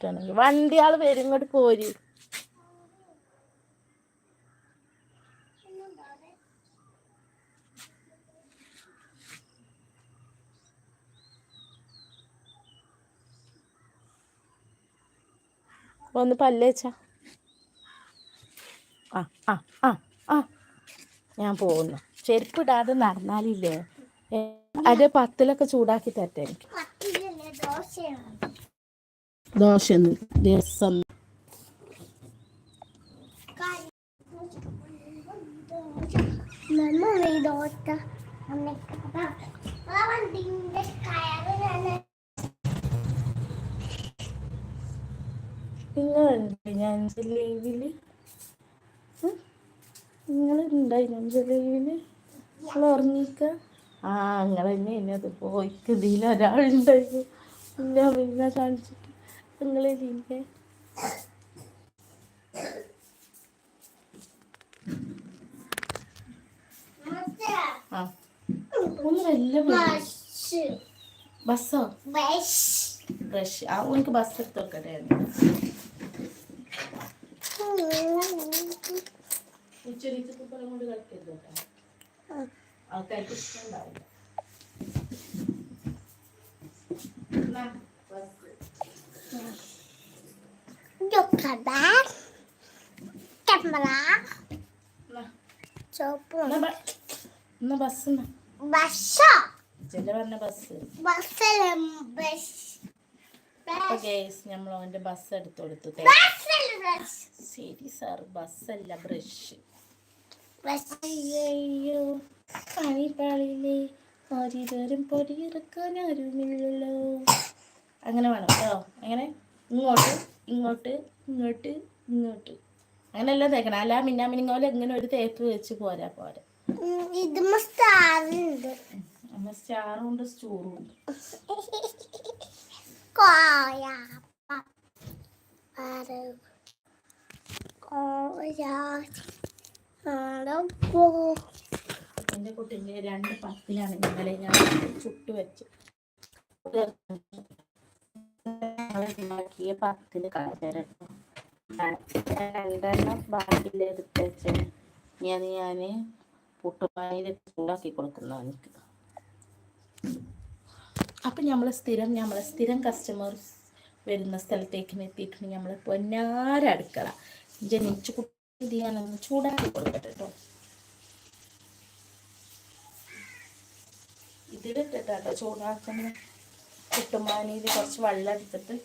ഇഷ്ടമാണെങ്കിൽ വണ്ടിയാൾ വരും ഇങ്ങോട്ട് പോര്. ഒന്ന് പല്ലേച്ചാ. ആ ആ ആ ആ ഞാൻ പോകുന്നു. ചെരുപ്പിടാതെ നടന്നാലില്ലേ അത് പത്തിലൊക്കെ ചൂടാക്കി തരട്ടെ എനിക്ക്. ദോശ രസം നിങ്ങളുണ്ട് ഞാൻ ലീവില്. നിങ്ങളുണ്ടായി ഞാൻ ലീവില്. നിങ്ങൾ ഉറങ്ങിക്ക. ആ നിങ്ങൾ തന്നെ എന്നത് പോയിക്ക് ഇതിൽ ഒരാളുണ്ടായിരുന്നു. പിന്നെ പിന്നെ കാണിച്ചിട്ട് നിങ്ങളില്ലേ. ആ ഒന്ന് വല്ല ബസ്സോ ബ്രഷ് ആ എനിക്ക് ബസ് എടുത്തൊക്കെ ഉച്ചരിച്ച് കൊണ്ട് കളിക്കരുത് ആൾക്കാർക്ക് ഇഷ്ടമുണ്ടാവില്ല. നമ്മൾ അവന്റെ ബസ് എടുത്തു കൊടുത്തു. ശരി സാർ ബസ്സല്ല ബ്രഷ്. അയ്യോ പണി പാളില്ലേ ആരും പൊടിയിറക്കാൻ ആരുമില്ലല്ലോ. അങ്ങനെ വേണം കേട്ടോ. അങ്ങനെ ഇങ്ങോട്ട് ഇങ്ങോട്ട് ഇങ്ങോട്ട് ഇങ്ങോട്ട് അങ്ങനെയല്ല തേക്കണം. അല്ല മിന്നാമിനിങ്ങോലെ ഇങ്ങനെ ഒരു തേപ്പ് വെച്ച് പോരാ പോരാ. സ്റ്റാറും ഉണ്ട് സ്റ്റൂറും ഉണ്ട്. എൻ്റെ കുട്ടീൻ്റെ 2 പത്തിലാണ് ഇന്നലെ ഞാൻ ചുട്ടു വെച്ച് ഉണ്ടാക്കിയ 10 കാച്ചരട്ടോ. 2 ബാക്കിയിൽ എടുത്ത് വെച്ച് ഞാൻ പുട്ടുപാനിയിൽ ചൂടാക്കി കൊടുക്കുന്നു എനിക്ക്. അപ്പം നമ്മളെ സ്ഥിരം കസ്റ്റമേഴ്സ് വരുന്ന സ്ഥലത്തേക്ക് എത്തിയിട്ടുണ്ട്. നമ്മൾ പൊന്നാര അടുക്കള ജനിച്ചു കുട്ടി ഞാനൊന്ന് ചൂടാക്കി കൊടുക്കട്ടെ കേട്ടോ. ഇതിലിട്ടിട്ടോ ചൂടാക്കുന്ന പുട്ടുപാനിയിൽ കുറച്ച് വെള്ളം എടുത്തിട്ട്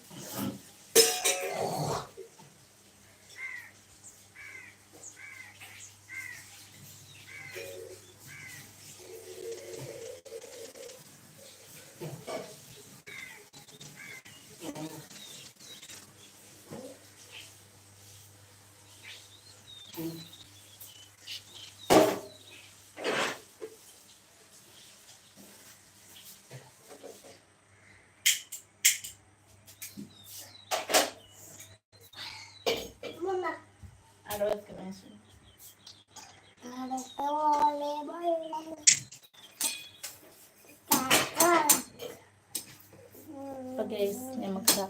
നമുക്ക്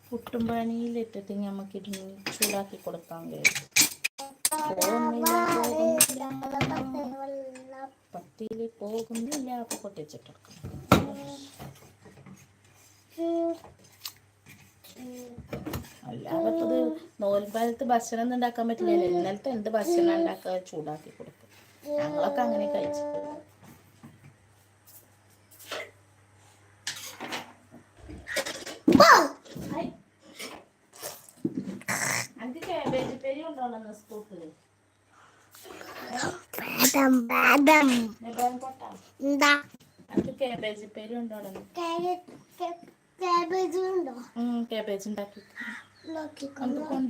പുട്ടുംപാനിയിലിട്ടിട്ട് നമുക്കിരുന്ന് ചൂടാക്കി കൊടുക്കാൻ കഴിയും. പത്തിയിൽ പോകുന്നില്ല. അപ്പൊ പൊട്ടിച്ചിട്ടെടുക്കാം. അല്ലാതെ ഇത് നോൽപ്പാലത്ത് ഭക്ഷണം ഒന്നും ഉണ്ടാക്കാൻ പറ്റില്ലല്ലോ. ഇന്നലത്തെ എന്ത് ഭക്ഷണം ഉണ്ടാക്കുക ചൂടാക്കി കൊടുക്കും. ഞങ്ങളൊക്കെ അങ്ങനെ കഴിച്ചിട്ടുണ്ട്. എനിക്ക് കാബേജ് പേരി ഉണ്ടോന്ന് സ്കൂളിൽ കാബേജ് പേരി ഉണ്ടോന്ന്. കാബേജ് ഉണ്ടാക്കി കൊണ്ടുപോകാൻ